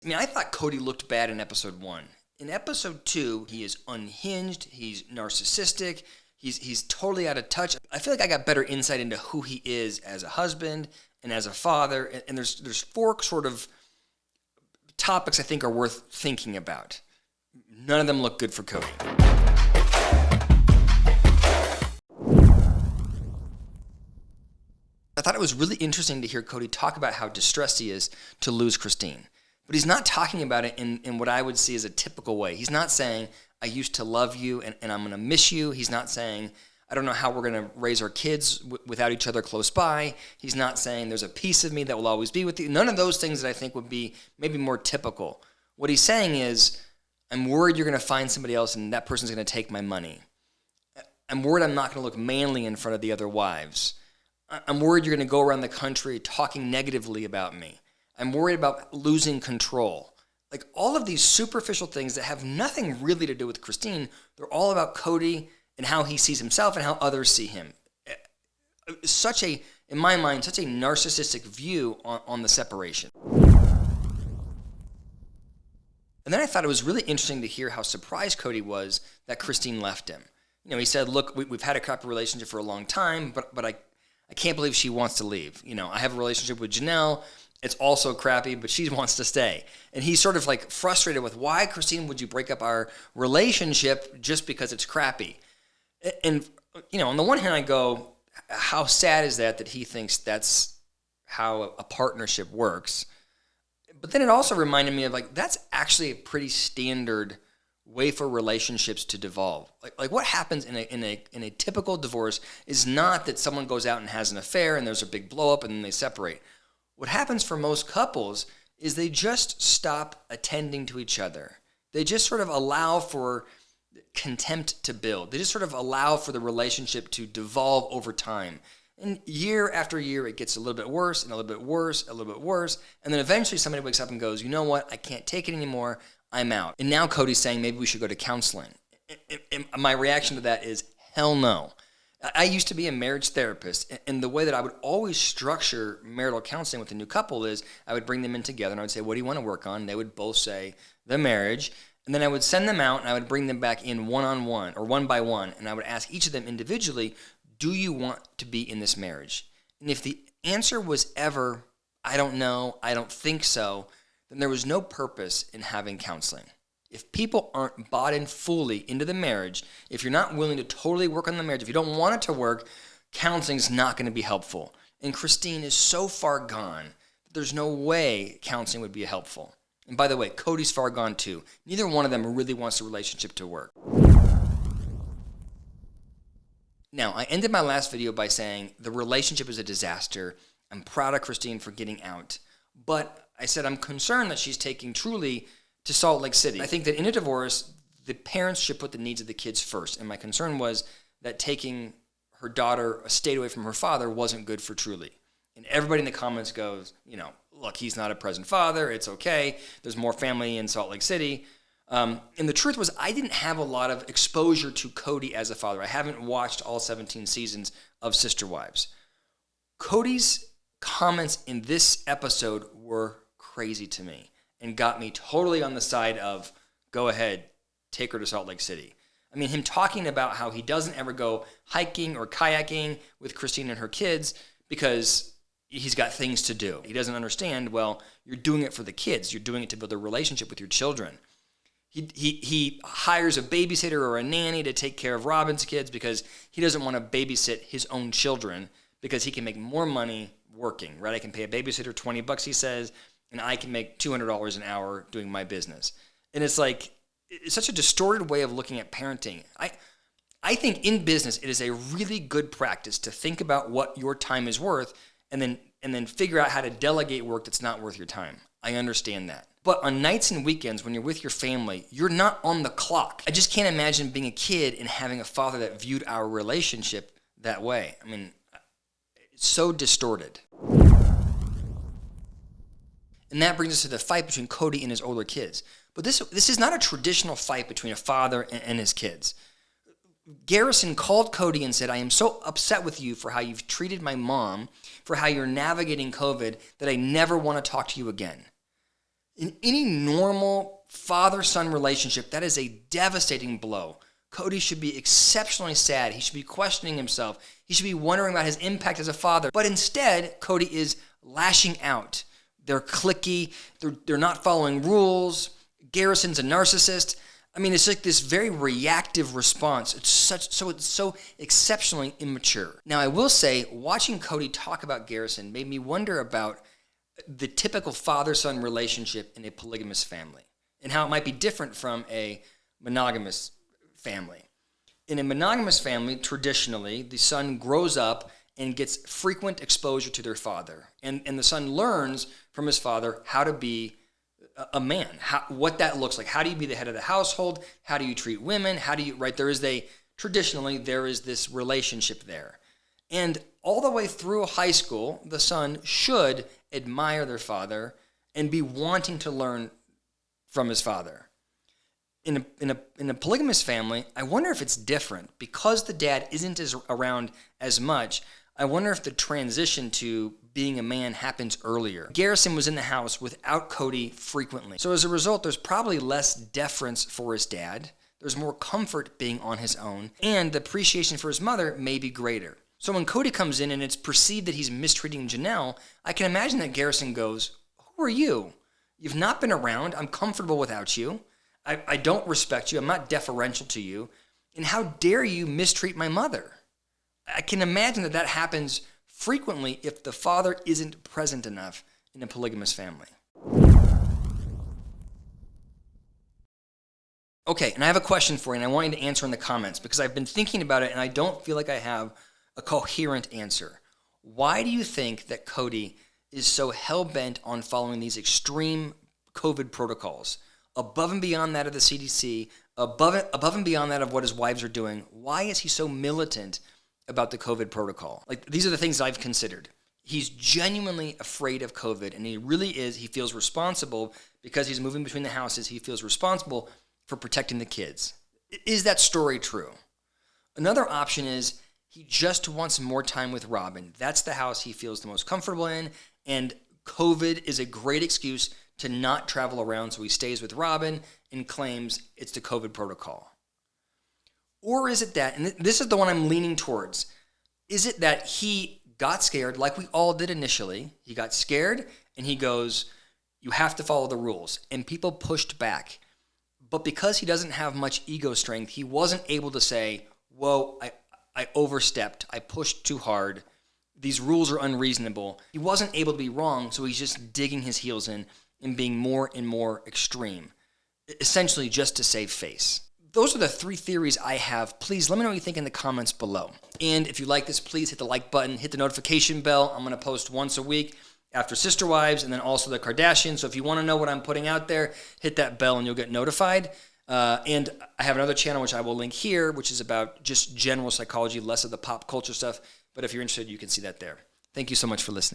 I mean, I thought Kody looked bad in episode 1. In episode 2, he is unhinged, he's narcissistic, he's totally out of touch. I feel like I got better insight into who he is as a husband and as a father, and there's 4 sort of topics I think are worth thinking about. None of them look good for Kody. I thought it was really interesting to hear Kody talk about how distressed he is to lose Christine. But he's not talking about it in what I would see as a typical way. He's not saying, I used to love you and I'm going to miss you. He's not saying, I don't know how we're going to raise our kids without each other close by. He's not saying there's a piece of me that will always be with you. None of those things that I think would be maybe more typical. What he's saying is, I'm worried you're going to find somebody else and that person's going to take my money. I'm worried I'm not going to look manly in front of the other wives. I'm worried you're going to go around the country talking negatively about me. I'm worried about losing control. Like all of these superficial things that have nothing really to do with Christine, they're all about Kody and how he sees himself and how others see him. In my mind, such a narcissistic view on the separation. And then I thought it was really interesting to hear how surprised Kody was that Christine left him. You know, he said, look, we've had a crappy relationship for a long time, but I can't believe she wants to leave. You know, I have a relationship with Janelle. It's also crappy, but she wants to stay. And he's sort of like frustrated with, why, Christine, would you break up our relationship just because it's crappy? And, you know, on the one hand, I go, how sad is that he thinks that's how a partnership works? But then it also reminded me of, like, that's actually a pretty standard way for relationships to devolve. Like what happens in a typical divorce is not that someone goes out and has an affair and there's a big blow up and then they separate. What happens for most couples is they just stop attending to each other. They just sort of allow for contempt to build. They just sort of allow for the relationship to devolve over time. And year after year, it gets a little bit worse and a little bit worse, a little bit worse. And then eventually somebody wakes up and goes, you know what? I can't take it anymore. I'm out. And now Kody's saying maybe we should go to counseling. And my reaction to that is, hell no. I used to be a marriage therapist, and the way that I would always structure marital counseling with a new couple is I would bring them in together and I would say, what do you want to work on? And they would both say the marriage. And then I would send them out and I would bring them back in one-on-one or one by one. And I would ask each of them individually, do you want to be in this marriage? And if the answer was ever, I don't know, I don't think so, then there was no purpose in having counseling. If people aren't bought in fully into the marriage, if you're not willing to totally work on the marriage, if you don't want it to work, counseling is not going to be helpful. And Christine is so far gone that there's no way counseling would be helpful. And by the way, Kody's far gone too. Neither one of them really wants the relationship to work. Now, I ended my last video by saying the relationship is a disaster. I'm proud of Christine for getting out. But I said I'm concerned that she's taking truly to Salt Lake City. I think that in a divorce, the parents should put the needs of the kids first. And my concern was that taking her daughter a state away from her father wasn't good for Truly. And everybody in the comments goes, you know, look, he's not a present father. It's okay. There's more family in Salt Lake City. And the truth was I didn't have a lot of exposure to Kody as a father. I haven't watched all 17 seasons of Sister Wives. Kody's comments in this episode were crazy to me and got me totally on the side of, go ahead, take her to Salt Lake City. I mean, him talking about how he doesn't ever go hiking or kayaking with Christine and her kids because he's got things to do. He doesn't understand, well, you're doing it for the kids. You're doing it to build a relationship with your children. He hires a babysitter or a nanny to take care of Robyn's kids because he doesn't want to babysit his own children because he can make more money working, right? I can pay a babysitter $20, he says, and I can make $200 an hour doing my business. And it's like, it's such a distorted way of looking at parenting. I think in business, it is a really good practice to think about what your time is worth and then figure out how to delegate work that's not worth your time. I understand that. But on nights and weekends, when you're with your family, you're not on the clock. I just can't imagine being a kid and having a father that viewed our relationship that way. I mean, it's so distorted. And that brings us to the fight between Kody and his older kids. But this is not a traditional fight between a father and his kids. Garrison called Kody and said, I am so upset with you for how you've treated my mom, for how you're navigating COVID, that I never want to talk to you again. In any normal father-son relationship, that is a devastating blow. Cody should be exceptionally sad. He should be questioning himself. He should be wondering about his impact as a father. But instead, Cody is lashing out. They're cliquey. They're not following rules. Garrison's a narcissist. I mean, it's like this very reactive response. It's so exceptionally immature. Now, I will say, watching Cody talk about Garrison made me wonder about the typical father-son relationship in a polygamous family and how it might be different from a monogamous family. In a monogamous family, traditionally, the son grows up and gets frequent exposure to their father. And the son learns from his father how to be a man, what that looks like. How do you be the head of the household? How do you treat women? Right? Traditionally, there is this relationship there. And all the way through high school, the son should admire their father and be wanting to learn from his father. In a polygamous family, I wonder if it's different. Because the dad isn't around as much, I wonder if the transition to being a man happens earlier. Garrison was in the house without Cody frequently. So as a result, there's probably less deference for his dad. There's more comfort being on his own. And the appreciation for his mother may be greater. So when Cody comes in and it's perceived that he's mistreating Janelle, I can imagine that Garrison goes, "Who are you? You've not been around. I'm comfortable without you. I don't respect you. I'm not deferential to you. And how dare you mistreat my mother?" I can imagine that happens frequently if the father isn't present enough in a polygamous family. Okay, and I have a question for you, and I want you to answer in the comments because I've been thinking about it and I don't feel like I have a coherent answer. Why do you think that Cody is so hell-bent on following these extreme COVID protocols? Above and beyond that of the CDC, above and beyond that of what his wives are doing, why is he so militant about the COVID protocol? Like, these are the things I've considered. He's genuinely afraid of COVID, and he really is. He feels responsible because he's moving between the houses. He feels responsible for protecting the kids. Is that story true? Another option is he just wants more time with Robyn. That's the house he feels the most comfortable in, and COVID is a great excuse to not travel around, so he stays with Robyn and claims it's the COVID protocol. Or is it that, and this is the one I'm leaning towards, is it that he got scared like we all did initially? He got scared and he goes, "You have to follow the rules." And people pushed back. But because he doesn't have much ego strength, he wasn't able to say, "Whoa, I overstepped. I pushed too hard. These rules are unreasonable." He wasn't able to be wrong, so he's just digging his heels in and being more and more extreme, essentially just to save face. Those are the three theories I have. Please let me know what you think in the comments below. And if you like this, please hit the like button, hit the notification bell. I'm going to post once a week after Sister Wives and then also the Kardashians. So if you want to know what I'm putting out there, hit that bell and you'll get notified. And I have another channel which I will link here, which is about just general psychology, less of the pop culture stuff. But if you're interested, you can see that there. Thank you so much for listening.